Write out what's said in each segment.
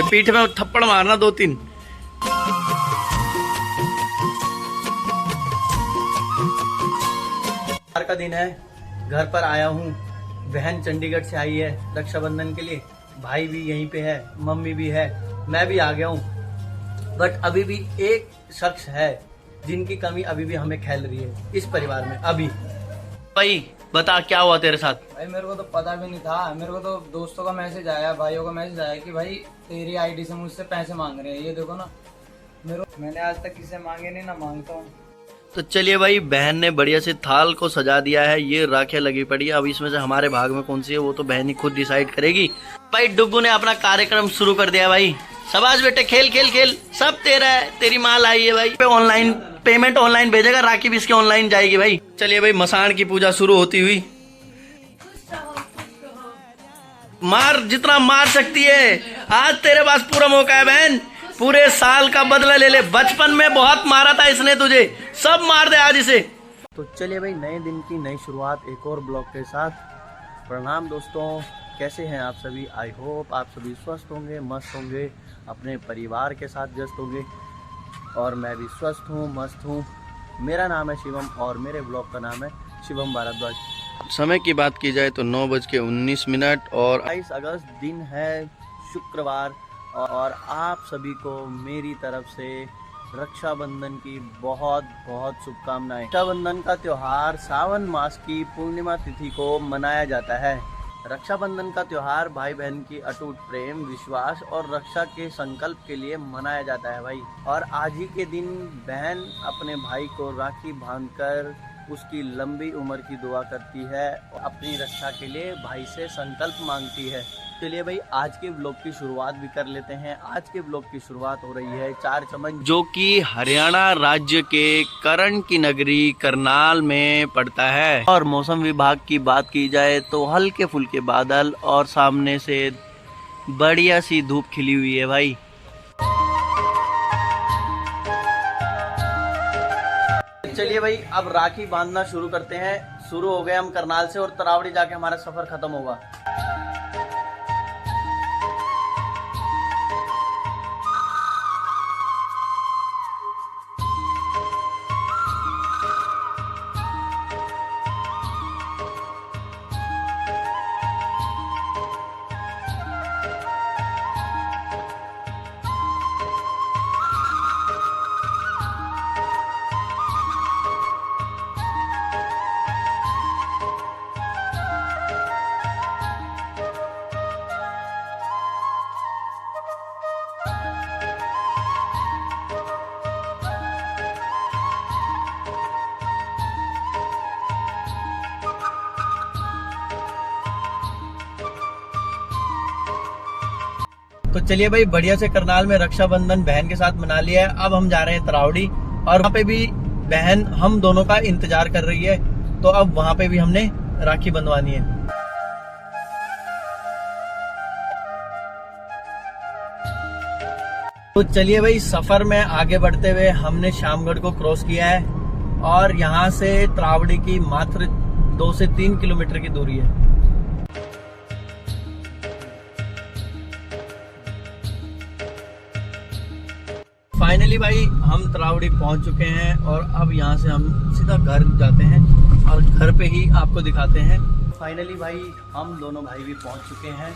पीठ में थप्पड़ मारना 2-3। का दिन है, घर पर आया हूँ। बहन चंडीगढ़ से आई है रक्षाबंधन के लिए, भाई भी यहीं पे है, मम्मी भी है, मैं भी आ गया हूँ। बट अभी भी एक शख्स है जिनकी कमी अभी भी हमें खेल रही है इस परिवार में। अभी भाई बता क्या हुआ तेरे साथ? भाई मेरे को तो पता भी नहीं था। मेरे को तो दोस्तों का मैसेज आया, भाइयों का मैसेज आया कि भाई तेरी आईडी से मुझसे पैसे मांग रहे हैं। ये देखो ना, मैंने आज तक किसी मांगे नहीं, ना मांगता हूँ। तो चलिए भाई, बहन ने बढ़िया से थाल को सजा दिया है, ये राखियां लगी पड़ी है। अब इसमें से हमारे भाग में कौन सी है वो तो बहन ही खुद डिसाइड करेगी। भाई डुग्गू ने अपना कार्यक्रम शुरू कर दिया भाई। शाबाश बेटे, खेल खेल खेल, सब तेरा है, तेरी माल आई है भाई। ऑनलाइन पेमेंट ऑनलाइन भेजेगा, राखी भी इसके ऑनलाइन जाएगी भाई। चलिए भाई, मसान की पूजा शुरू होती हुई। मार जितना मार सकती है, आज तेरे पास पूरा मौका है बहन, पूरे साल का बदला ले ले। बचपन में बहुत मारा था इसने तुझे, सब मार दे आज इसे। तो चलिए भाई, नए दिन की नई शुरुआत एक और ब्लॉग के साथ। प्रणाम दोस्तों, कैसे हैं आप सभी? आई होप आप सभी स्वस्थ होंगे, मस्त होंगे, अपने परिवार के साथ व्यस्त होंगे। और मैं भी स्वस्थ हूँ, मस्त हूँ। मेरा नाम है शिवम और मेरे ब्लॉग का नाम है शिवम भारद्वाज। समय की बात की जाए तो 9:19 और 22 अगस्त दिन है, शुक्रवार। और आप सभी को मेरी तरफ से रक्षाबंधन की बहुत बहुत शुभकामनाएं। रक्षाबंधन का त्योहार सावन मास की पूर्णिमा तिथि को मनाया जाता है। रक्षाबंधन का त्योहार भाई बहन की अटूट प्रेम, विश्वास और रक्षा के संकल्प के लिए मनाया जाता है भाई। और आज ही के दिन बहन अपने भाई को राखी बांधकर उसकी लंबी उम्र की दुआ करती है, अपनी रक्षा के लिए भाई से संकल्प मांगती है। चलिए भाई, आज के ब्लॉग की शुरुआत भी कर लेते हैं। आज के ब्लॉग की शुरुआत हो रही है 4 चमन, जो कि हरियाणा राज्य के करण की नगरी करनाल में पड़ता है। और मौसम विभाग की बात की जाए तो हल्के फुल्के बादल और सामने से बढ़िया सी धूप खिली हुई है भाई। चलिए भाई, अब राखी बांधना शुरू करते हैं। शुरू हो गए हम करनाल से और तरावड़ी जाके हमारा सफर खत्म होगा। तो चलिए भाई, बढ़िया से करनाल में रक्षाबंधन बहन के साथ मना लिया है। अब हम जा रहे हैं तरावड़ी और वहाँ पे भी बहन हम दोनों का इंतजार कर रही है। तो अब वहाँ पे भी हमने राखी बंधवानी है। तो चलिए भाई, सफर में आगे बढ़ते हुए हमने शामगढ़ को क्रॉस किया है और यहाँ से तरावड़ी की मात्र 2 से 3 किलोमीटर की दूरी है। फाइनली भाई, हम तरावड़ी पहुंच चुके हैं और अब यहाँ से हम सीधा घर जाते हैं और घर पे ही आपको दिखाते हैं। फाइनली भाई, हम दोनों भाई भी पहुंच चुके हैं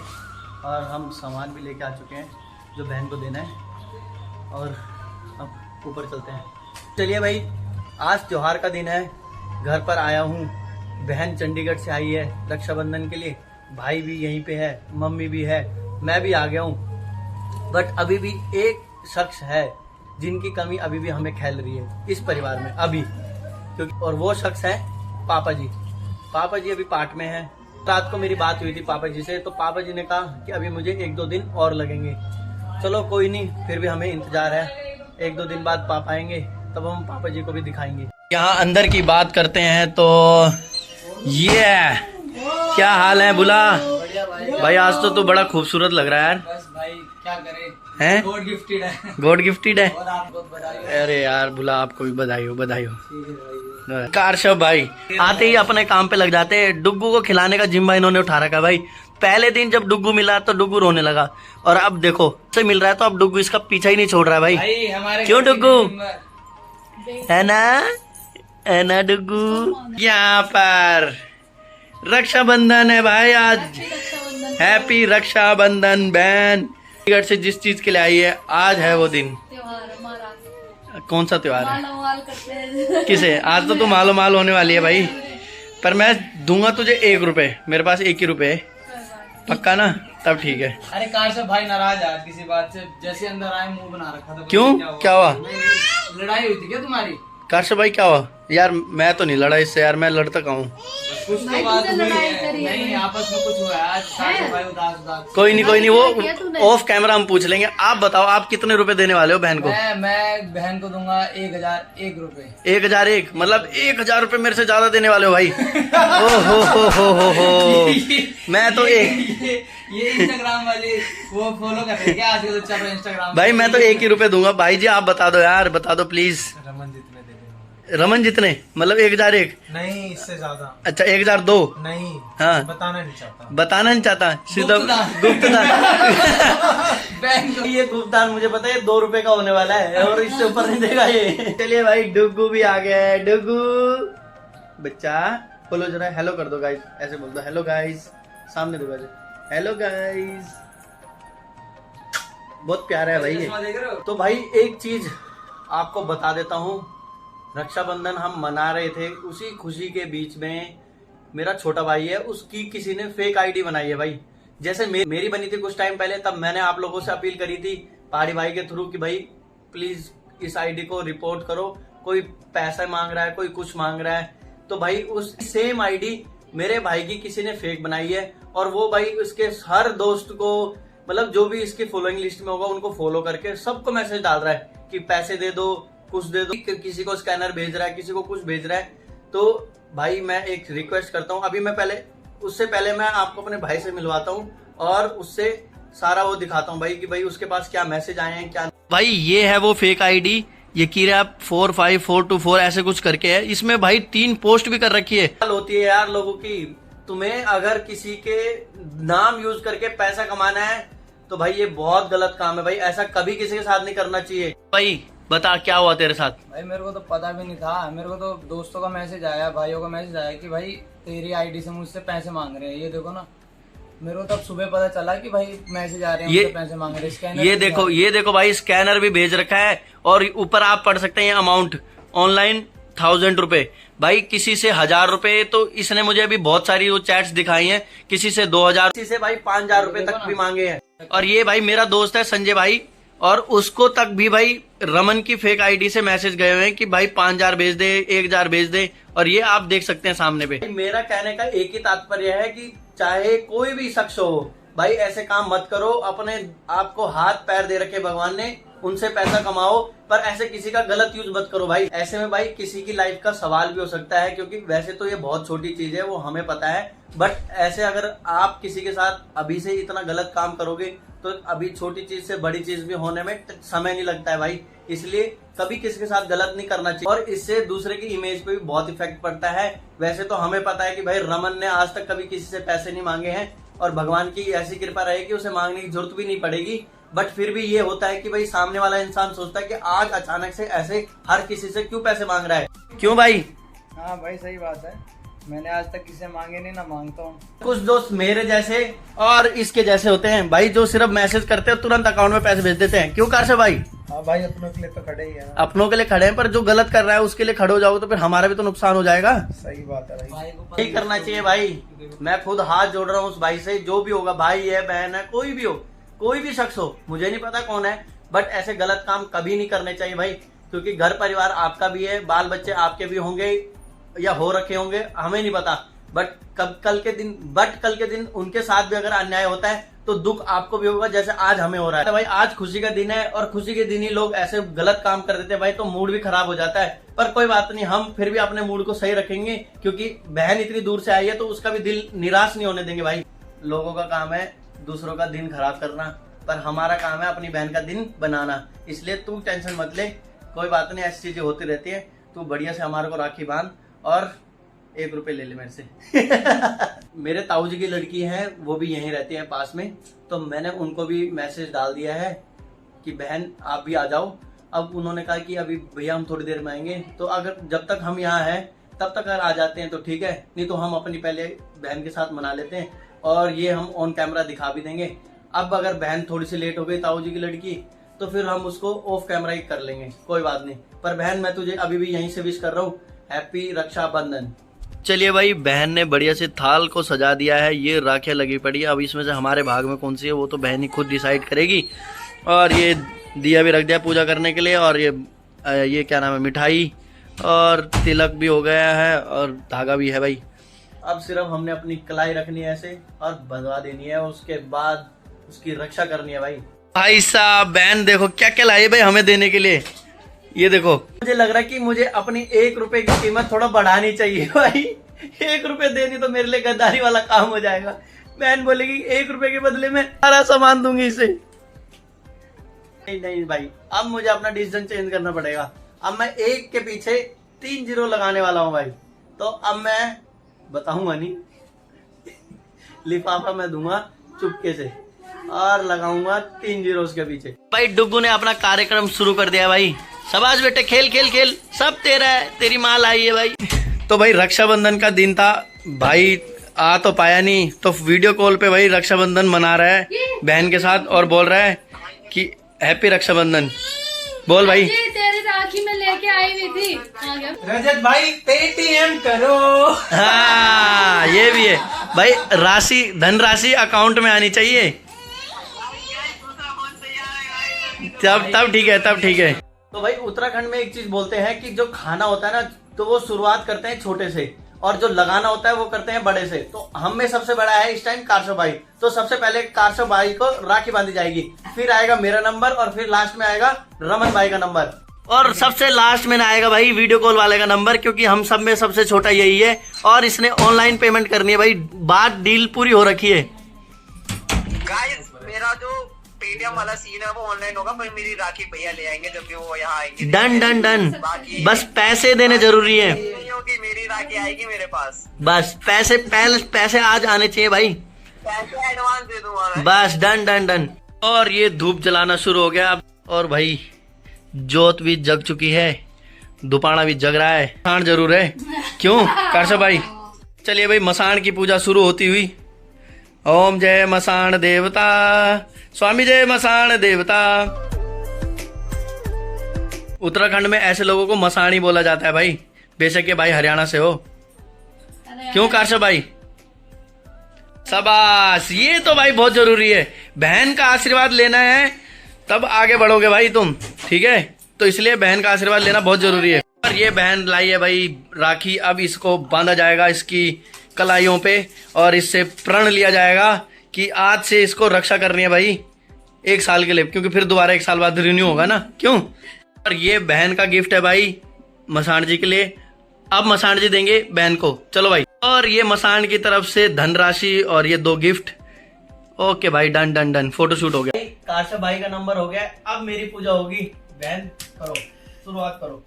और हम सामान भी लेके आ चुके हैं जो बहन को देना है। और अब ऊपर चलते हैं। चलिए भाई, आज त्योहार का दिन है, घर पर आया हूँ। बहन चंडीगढ़ से आई है रक्षाबंधन के लिए, भाई भी यहीं पे है, मम्मी भी है, मैं भी आ गया हूँ। बट अभी भी एक शख्स है जिनकी कमी अभी भी हमें खेल रही है इस परिवार में अभी, क्योंकि और वो शख्स है पापा जी। पापा जी अभी पाठ में हैं। रात को मेरी बात हुई थी पापा जी से, तो पापा जी ने कहा कि अभी मुझे 1-2 दिन और लगेंगे। चलो कोई नहीं, फिर भी हमें इंतजार है। 1-2 दिन बाद पापा आएंगे, तब हम पापा जी को भी दिखाएंगे। यहाँ अंदर की बात करते हैं तो ये क्या हाल है बुला भाई? आज तो तू बड़ा खूबसूरत लग रहा है यार। बस भाई क्या करें, हैं? गॉड गिफ्टेड है। गॉड गिफ्टेड है। और आपको बहुत बधाई हो। अरे यार बुला, आपको भी बधाई हो, बधाई हो। ठीक है भाई। कारशव भाई आते ही अपने काम पे लग जाते हैं। डुग्गू को खिलाने का जिम्मा इन्होंने उठा रखा भाई। पहले दिन जब डुग्गू मिला तो डुग्गू रोने लगा, और अब देखो से मिल रहा है तो अब डुग्गू इसका पीछा ही नहीं छोड़ रहा है भाई। भाई हमारे क्यों घर की डुग्गू? मेंबर- है ना डुग्गू? यहाँ पर रक्षाबंधन है भाई आज। हैप्पी रक्षाबंधन बहन। घर से जिस चीज के लिए आई है आज है वो दिन। त्योहार हमारा कौन सा त्योहार है? माल करते हैं। किसे? आज तो तू मालो माल होने वाली है भाई। पर मैं दूंगा तुझे 1 रुपए, मेरे पास 1 ही रुपए है। पक्का ना? तब ठीक है। अरे कार से भाई नाराज आज किसी बात से, जैसे अंदर आए मुंह बना रखा था। क्यों? क्या हुआ? लड़ाई हुई थी क्या तुम्हारी? कार्श भाई क्या हुआ? यार मैं तो नहीं लड़ा इससे यार, मैं लड़ता कहाँ हूँ। कुछ तो भाई बात तुझसे हुई लड़ाई है। करी है। नहीं आपस में कुछ हुआ है आज। कार से भाई उदास उदास। कोई नहीं क्या किया वो तूने? ऑफ कैमरा हम पूछ लेंगे। आप बताओ आप कितने रुपए देने वाले हो बहन को? मैं बहन को दूंगा 1001 रुपए। 1001 मतलब 1000 रुपए मेरे से ज्यादा देने वाले हो भाई। हो मैं तो ये इंस्टाग्राम वाले वो फॉलो कर रहे हैं क्या आजकल? तो चल रहा है इंस्टाग्राम। भाई मैं तो 1 ही रुपए दूंगा भाई जी। आप बता दो यार, बता दो प्लीज। रमन जितने दे देना। रमन जितने मतलब 1001? नहीं इससे ज्यादा अच्छा 1002? नहीं। हाँ बताना नहीं चाहता। बताना नहीं चाहता सीधा गुप्तदान। बैंक को ये गुप्तदान मुझे पता है 2 रुपए का होने वाला है और इससे ऊपर नहीं देगा ये। चलिए भाई डुग्गू भी आ गया है। डुग्गू बच्चा बोलो जरा हेलो कर दो गाइस। ऐसे बोल दो हेलो गाइस, सामने देखो ऐसे हेलो गाइस। बहुत प्यारा है भाई ये। चश्मा देख रहे हो? तो भाई एक चीज आपको बता देता हूँ, रक्षाबंधन हम मना रहे थे, उसी खुशी के बीच में मेरा छोटा भाई है, उसकी किसी ने फेक आईडी बनाई है भाई। जैसे मेरी बनी थी कुछ टाइम पहले, तब मैंने आप लोगों से अपील करी थी पहाड़ी भाई के थ्रू कि भाई प्लीज इस आईडी को रिपोर्ट करो। कोई पैसा मांग रहा है, कोई कुछ मांग रहा है। तो भाई उस सेम आईडी मेरे भाई की किसी ने फेक बनाई है, और वो भाई उसके हर दोस्त को, मतलब जो भी इसकी फॉलोइंग लिस्ट में होगा उनको फॉलो करके सबको मैसेज डाल रहा है कि पैसे दे दो, कुछ दे दो। किसी को स्कैनर भेज रहा है, किसी को कुछ भेज रहा है। तो भाई मैं एक रिक्वेस्ट करता हूँ, अभी मैं उससे पहले मैं आपको अपने भाई से मिलवाता हूँ और उससे सारा वो दिखाता हूँ भाई कि भाई उसके पास क्या मैसेज आए हैं क्या। भाई ये है वो फेक आईडी, ये कीरा 45424 ऐसे कुछ करके है। इसमें भाई 3 पोस्ट भी कर रखी है। होती है यार लोगों की। तुम्हें अगर किसी के नाम यूज करके पैसा कमाना है तो भाई ये बहुत गलत काम है भाई। ऐसा कभी किसी के साथ नहीं करना चाहिए। भाई बता क्या हुआ तेरे साथ? भाई मेरे को तो पता भी नहीं था। मेरे को तो दोस्तों का मैसेज आया, भाइयों का मैसेज आया कि भाई तेरी आईडी से मुझसे पैसे मांग रहे हैं। ये देखो ना, मेरे को तब सुबह पता चला कि भाई मैसेज आ रहे हैं, मुझसे पैसे मांग रहे हैं। स्कैनर ये देखो भाई स्कैनर भी भेज रखा है, और ऊपर आप पढ़ सकते हैं अमाउंट ऑनलाइन 1000 रुपए। भाई किसी से 1000 रुपए, तो इसने मुझे अभी बहुत सारी वो चैट्स दिखाई हैं, किसी से 2000, किसी से भाई 5000 रुपए तक भी मांगे हैं। और ये भाई मेरा दोस्त है संजय भाई, और उसको तक भी भाई रमन की फेक आईडी से मैसेज गए हुए हैं कि भाई 5000 भेज दे, 1000 भेज दे। और ये आप देख सकते हैं सामने पे। मेरा कहने का एक ही तात्पर्य है कि चाहे कोई भी शख्स हो भाई, ऐसे काम मत करो। अपने आपको हाथ पैर दे रखे भगवान ने, उनसे पैसा कमाओ, पर ऐसे किसी का गलत यूज मत करो भाई। ऐसे में भाई किसी की लाइफ का सवाल भी हो सकता है, क्योंकि वैसे तो ये बहुत छोटी चीज है, वो हमें पता है। बट ऐसे अगर आप किसी के साथ अभी से इतना गलत काम करोगे तो अभी छोटी चीज से बड़ी चीज भी होने में समय नहीं लगता है भाई। इसलिए कभी किसी के साथ गलत नहीं करना चाहिए, और इससे दूसरे की इमेज पे भी बहुत इफेक्ट पड़ता है। वैसे तो हमें पता है कि भाई रमन ने आज तक कभी किसी से पैसे नहीं मांगे हैं, और भगवान की ऐसी कृपा रहेगी उसे मांगने की जरूरत भी नहीं पड़ेगी। बट फिर भी ये होता है कि भाई सामने वाला इंसान सोचता है कि आज अचानक से ऐसे हर किसी से क्यों पैसे मांग रहा है। क्यों भाई? हाँ भाई सही बात है। मैंने आज तक किसी से मांगे नहीं, ना मांगता हूँ। कुछ दोस्त मेरे जैसे और इसके जैसे होते हैं भाई, जो सिर्फ मैसेज करते हैं तुरंत अकाउंट में पैसे भेज देते हैं। क्यों कार से भाई? हाँ भाई अपनों के लिए तो खड़े ही है। अपनों के लिए खड़े हैं, पर जो गलत कर रहा है उसके लिए खड़े हो जाओ तो फिर हमारा भी तो नुकसान हो जाएगा। सही बात है भाई। भाई को नहीं करना चाहिए भाई। मैं खुद हाथ जोड़ रहा हूँ उस भाई से, जो भी होगा, भाई है, बहन है, कोई भी हो, कोई भी शख्स हो, मुझे नहीं पता कौन है, बट ऐसे गलत काम कभी नहीं करने चाहिए भाई। क्योंकि घर परिवार आपका भी है, बाल बच्चे आपके भी होंगे या हो रखे होंगे, हमें नहीं पता। बट कल के दिन उनके साथ भी अगर अन्याय होता है तो दुख आपको भी होगा, जैसे आज हमें हो रहा है। तो भाई आज खुशी का दिन है, और खुशी के दिन ही लोग ऐसे गलत काम कर देते हैं भाई, तो मूड भी खराब हो जाता है। पर कोई बात नहीं, हम फिर भी अपने मूड को सही रखेंगे, क्योंकि बहन इतनी दूर से आई है तो उसका भी दिल निराश नहीं होने देंगे भाई। लोगों का काम है दूसरों का दिन खराब करना, पर हमारा काम है अपनी बहन का दिन बनाना। इसलिए तू टेंशन मत ले, कोई बात नहीं, ऐसी चीजें होती रहती है। तू बढ़िया से हमारे को राखी बांध और 1 रुपए ले ले मेरे से। मेरे ताऊ जी की लड़की है, वो भी यहीं रहती है पास में, तो मैंने उनको भी मैसेज डाल दिया है कि बहन आप भी आ जाओ। अब उन्होंने कहा कि अभी भैया हम थोड़ी देर में आएंगे, तो अगर जब तक हम यहाँ हैं तब तक अगर आ जाते हैं तो ठीक है, नहीं तो हम अपनी पहले बहन के साथ मना लेते हैं और ये हम ऑन कैमरा दिखा भी देंगे। अब अगर बहन थोड़ी सी लेट हो गई ताऊ जी की लड़की, तो फिर हम उसको ऑफ कैमरा ही कर लेंगे, कोई बात नहीं। पर बहन मैं तुझे अभी भी यहीं से विश कर रहा हूँ, हैप्पी रक्षाबंधन। चलिए भाई, बहन ने बढ़िया से थाल को सजा दिया है, ये राखियाँ लगी पड़ी है। अब इसमें से हमारे भाग में कौन सी है वो तो बहन ही खुद डिसाइड करेगी। और ये दिया भी रख दिया पूजा करने के लिए, और ये क्या नाम है, मिठाई और तिलक भी हो गया है और धागा भी है भाई। अब सिर्फ हमने अपनी कलाई रखनी है ऐसे और बंधवा देनी है, उसके बाद उसकी रक्षा करनी है भाई। भाई साहब, बहन देखो क्या क्या लाई भाई हमें देने के लिए। ये देखो, मुझे लग रहा है कि मुझे अपनी 1 रुपए की कीमत थोड़ा बढ़ानी चाहिए भाई। 1 रुपए देनी तो मेरे लिए गद्दारी वाला काम हो जाएगा। बहन बोलेगी 1 रुपए के बदले में सारा सामान दूंगी इसे। नहीं भाई, अब मुझे अपना डिसीजन चेंज करना पड़ेगा। अब मैं 1 के पीछे 3 जीरो लगाने वाला हूँ भाई। तो अब मैं बताऊंगा नहीं, लिफाफा मैं दूंगा चुपके से और लगाऊंगा 3 जीरो उसके पीछे। भाई डुग्गू ने अपना कार्यक्रम शुरू कर दिया भाई। शाबाश बेटे, खेल खेल खेल, सब तेरा है, तेरी माँ लाई है भाई। तो भाई रक्षाबंधन का दिन था भाई, आ तो पाया नहीं, तो वीडियो कॉल पे भाई रक्षाबंधन मना रहा है बहन के साथ और बोल रहा है कि हैप्पी रक्षाबंधन। बोल भाई। ये तेरी राखी में लेके आई हुई थी। आ गया। रजत भाई पेटीएम करो। हाँ ये भी है भाई, राशि धनराशि अकाउंट में आनी चाहिए, तब ठीक है, तब ठीक है। तो भाई उत्तराखंड में एक चीज बोलते हैं कि जो खाना होता है ना, तो वो शुरुआत करते हैं छोटे से और जो लगाना होता है वो करते हैं बड़े से। तो हम में सबसे बड़ा है इस टाइम कारशो भाई, तो सबसे पहले कारशो भाई को राखी बांधी जाएगी, फिर आएगा मेरा नंबर और फिर लास्ट में आएगा रमन भाई का नंबर, और सबसे लास्ट में आएगा भाई वीडियो कॉल वाले का नंबर, क्योंकि हम सब में सबसे छोटा यही है और इसने ऑनलाइन पेमेंट करनी है भाई। बात डील पूरी हो रखी है। गाइस, मेरा जो पेटीएम वाला सीन है वो ऑनलाइन होगा, पर मेरी राखी भैया ले आएंगे जब भी वो यहाँ आएंगे। डन डन डन, बस पैसे देने जरूरी है। नहीं होगी, मेरी राखी आएगी मेरे पास। बस पैसे आज आने चाहिए भाई, पैसे एडवांस दे दूंगा मैं। बस डन डन डन। और ये धूप जलाना शुरू हो गया और भाई जोत भी जग चुकी है, दुपाना भी जग रहा है, मसाण जरूर है। क्यों कारशो भाई? चलिए भाई, मसाण की पूजा शुरू होती हुई। ओम जय मसाण देवता, स्वामी जय मसाण देवता। उत्तराखंड में ऐसे लोगों को मसाणी बोला जाता है भाई, बेशक ये भाई हरियाणा से हो। क्यों कारशो भाई? शाबाश, ये तो भाई बहुत जरूरी है, बहन का आशीर्वाद लेना है तब आगे बढ़ोगे भाई तुम, ठीक है? तो इसलिए बहन का आशीर्वाद लेना बहुत जरूरी है। और ये बहन लाई है भाई राखी, अब इसको बांधा जाएगा इसकी कलाइयों पे और इससे प्रण लिया जाएगा कि आज से इसको रक्षा करनी है भाई 1 साल के लिए, क्योंकि फिर दोबारा 1 साल बाद रिन्यू होगा ना, क्यों? और ये बहन का गिफ्ट है भाई मसाण जी के लिए। अब मसाण जी देंगे बहन को, चलो भाई। और ये मसाण की तरफ से धनराशि और ये 2 गिफ्ट। ओके भाई, डन डन डन, फोटोशूट हो गया। कारशो भाई का नंबर हो गया, अब मेरी पूजा होगी। बहन करो, शुरुआत करो।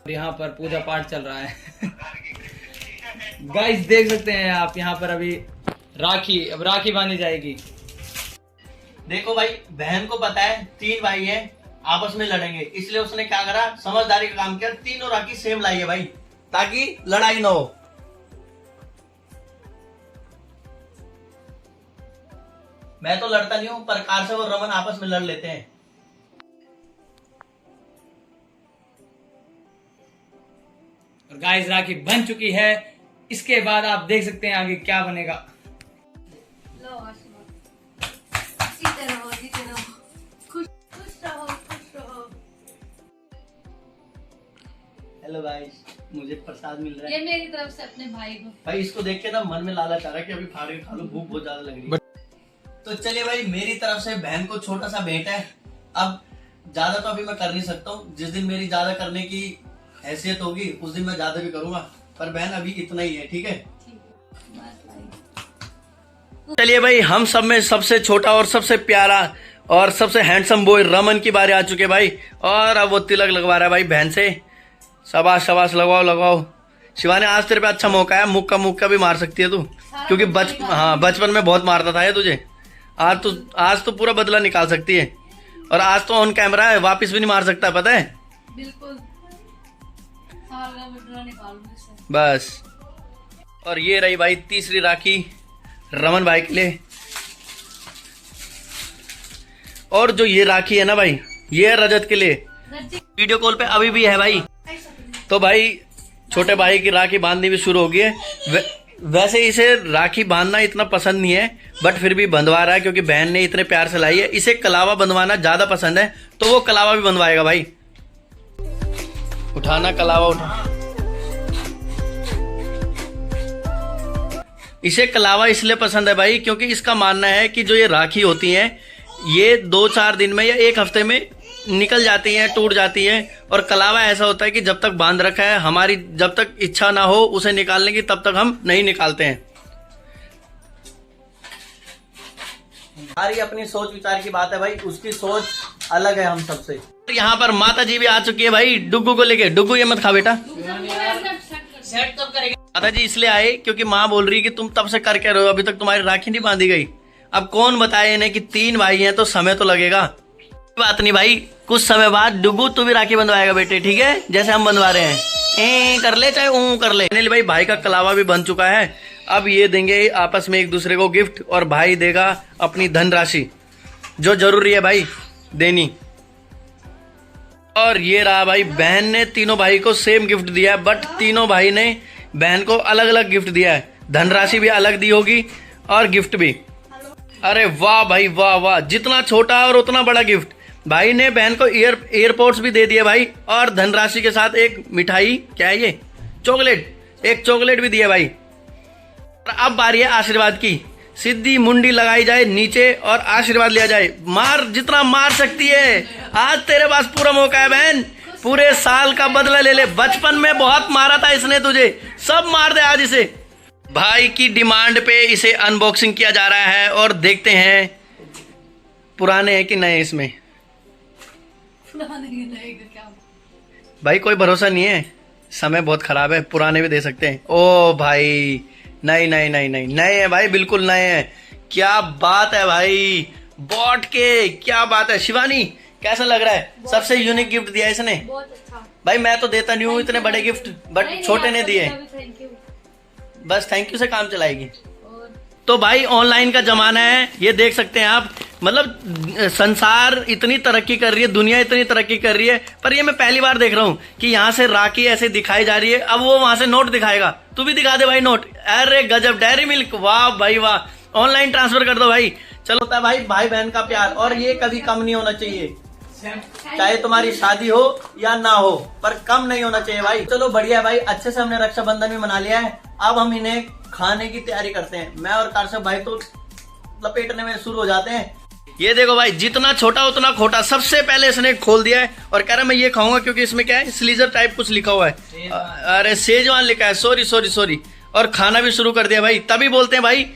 यहाँ पर पूजा पाठ चल रहा है। गाइस देख सकते हैं आप, यहाँ पर अभी अब राखी बांधी जाएगी। देखो भाई, बहन को पता है 3 भाई हैं, आपस में लड़ेंगे, इसलिए उसने क्या करा, समझदारी का काम किया, तीनों राखी सेम लाई है भाई, ताकि लड़ाई ना हो। मैं तो लड़ता नहीं हूं, पर कारशो और रमन आपस में लड़ लेते हैं। और गाइस राखी बन चुकी है, इसके बाद आप देख सकते हैं आगे क्या बनेगा। लो आशीर्वाद। जीते रहो, खुश रहो, खुश रहो। हेलो गाइस, मुझे प्रसाद मिल रहा ये है। मेरी तरफ से अपने भाई को। भाई इसको देख के ना मन में लालच आ रहा है कि अभी फाड़ के खा लूं, भूख बहुत ज्यादा लग रही है। तो चलिए भाई, मेरी तरफ से बहन को छोटा सा भेंट है। अब ज्यादा तो अभी मैं कर नहीं सकता हूँ, जिस दिन मेरी ज्यादा करने की हैसियत होगी उस दिन मैं ज्यादा भी करूंगा, पर बहन अभी इतना ही है, ठीक है। चलिए भाई, हम सब में सबसे छोटा और सबसे प्यारा और सबसे हैंडसम बॉय रमन की बारी आ चुके भाई, और अब वो तिलक लगवा रहा है भाई बहन से। शाबाश शाबाश, लगवाओ लगवाओ। शिवानी आज तेरे पे अच्छा मौका है, मुक्का भी मार सकती है तू, क्योंकि बचपन में बहुत मारता था ये तुझे। आज तो पूरा बदला निकाल सकती है, और आज तो ऑन कैमरा है, वापस भी नहीं मार सकता, पता है। बिल्कुल बस। और ये रही भाई तीसरी राखी रमन भाई के लिए। और जो ये राखी है ना भाई, ये है रजत के लिए। वीडियो कॉल पे अभी भी है भाई। तो भाई छोटे भाई की राखी बांधनी भी शुरू हो गई है। वैसे इसे राखी बांधना इतना पसंद नहीं है, बट फिर भी बंधवा रहा है क्योंकि बहन ने इतने प्यार से लाई है। इसे कलावा बंधवाना ज्यादा पसंद है, तो वो कलावा भी बंधवाएगा भाई। उठाना कलावा, उठा। इसे कलावा इसलिए पसंद है भाई क्योंकि इसका मानना है कि जो ये राखी होती है ये 2-4 दिन में या 1 हफ्ते में निकल जाती हैं, टूट जाती हैं। और कलावा ऐसा होता है कि जब तक बांध रखा है, हमारी जब तक इच्छा ना हो उसे निकालने की, तब तक हम नहीं निकालते हैं। हमारी अपनी सोच विचार की बात है भाई, उसकी सोच अलग है हम सबसे। यहाँ पर माता जी भी आ चुकी है भाई डुग्गू को लेके। डुग्गू ये मत खा बेटा। माता जी इसलिए आए क्योंकि माँ बोल रही कि तुम तब से करके रहे हो, अभी तक तुम्हारी राखी नहीं बांधी गई। अब कौन बताए इन्हें कि 3 भाई हैं तो समय तो लगेगा। बात नहीं भाई, कुछ समय बाद डुग्गू तू भी राखी बंधवाएगा बेटे, ठीक है, जैसे हम बंधवा रहे हैं। कर ले चाहे कर ले। भाई भाई का कलावा भी बन चुका है। अब ये देंगे आपस में एक दूसरे को गिफ्ट, और भाई देगा अपनी धनराशि जो जरूरी है भाई देनी। और ये रहा भाई, बहन ने तीनों भाई को सेम गिफ्ट दिया है, बट तीनों भाई ने बहन को अलग अलग गिफ्ट दिया है। धनराशि भी अलग दी होगी और गिफ्ट भी। अरे वाह भाई वाह वाह, जितना छोटा और उतना बड़ा गिफ्ट। भाई ने बहन को एयरपोर्ट्स भी दे दिए भाई, और धनराशि के साथ एक मिठाई, क्या है ये, चॉकलेट, एक चॉकलेट भी दिया भाई। और अब बारी है आशीर्वाद की। सीधी मुंडी लगाई जाए नीचे और आशीर्वाद लिया जाए। मार जितना मार सकती है, आज तेरे पास पूरा मौका है बहन, पूरे साल का बदला ले ले। बचपन में बहुत मारा था इसने तुझे, सब मार दे आज इसे। भाई की डिमांड पे इसे अनबॉक्सिंग किया जा रहा है, और देखते हैं पुराने हैं कि नए इसमें। भाई कोई भरोसा नहीं है, समय बहुत खराब है, पुराने भी दे सकते हैं। ओ भाई नहीं नहीं नहीं नहीं, नए हैं भाई, बिल्कुल नए हैं। क्या बात है भाई, बॉट के क्या बात है। शिवानी कैसा लग रहा है? सबसे यूनिक गिफ्ट दिया इसने। बहुत अच्छा भाई मैं तो देता नहीं हूँ इतने बड़े गिफ्ट, बट छोटे ने दिए। बस थैंक यू से काम चलाएगी। तो भाई ऑनलाइन का जमाना है, ये देख सकते हैं आप। मतलब संसार इतनी तरक्की कर रही है, दुनिया इतनी तरक्की कर रही है, पर ये मैं पहली बार देख रहा हूँ कि यहाँ से राखी ऐसे दिखाई जा रही है। अब वो वहां से नोट दिखाएगा। तू भी दिखा दे भाई नोट। अरे गजब, डेयरी मिल्क, वाह भाई वाह। ऑनलाइन ट्रांसफर कर दो भाई। चलो होता है भाई भाई बहन का प्यार, और ये कभी कम नहीं होना चाहिए, चाहे तुम्हारी शादी हो या ना हो, पर कम नहीं होना चाहिए भाई। चलो बढ़िया भाई, अच्छे से हमने रक्षाबंधन भी मना लिया है। अब हम इन्हें खाने की तैयारी करते हैं। मैं और काश्यप भाई तो लपेटने में शुरू हो जाते हैं। ये देखो भाई, जितना छोटा उतना खोटा। सबसे पहले इसने खोल दिया है और कह रहा मैं ये खाऊंगा क्योंकि इसमें क्या है, स्लीजर टाइप कुछ लिखा हुआ है। अरे सेजवान लिखा है, सॉरी सॉरी सॉरी। और खाना भी शुरू कर दिया भाई। तभी बोलते हैं भाई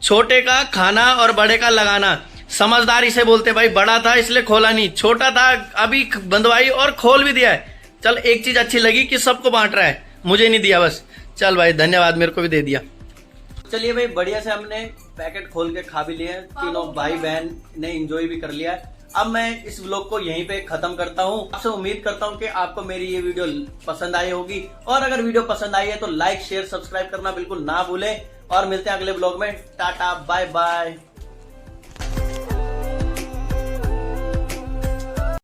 छोटे का खाना और बड़े का लगाना। समझदार इसे बोलते हैं भाई। बड़ा था इसलिए खोला नहीं, छोटा था अभी बंधवाई और खोल भी दिया है। चल एक चीज अच्छी लगी कि सबको बांट रहा है, मुझे नहीं दिया बस। चल भाई धन्यवाद, मेरे को भी दे दिया। चलिए भाई बढ़िया से हमने पैकेट खोल के खा भी लिए, तीनों भाई बहन ने एंजॉय भी कर लिया। अब मैं इस व्लॉग को यहीं पे खत्म करता हूँ। आपसे उम्मीद करता हूँ कि आपको मेरी ये वीडियो पसंद आई होगी, और अगर वीडियो पसंद आई है तो लाइक शेयर सब्सक्राइब करना बिल्कुल ना भूलें। और मिलते हैं अगले व्लॉग में। Tata bye bye.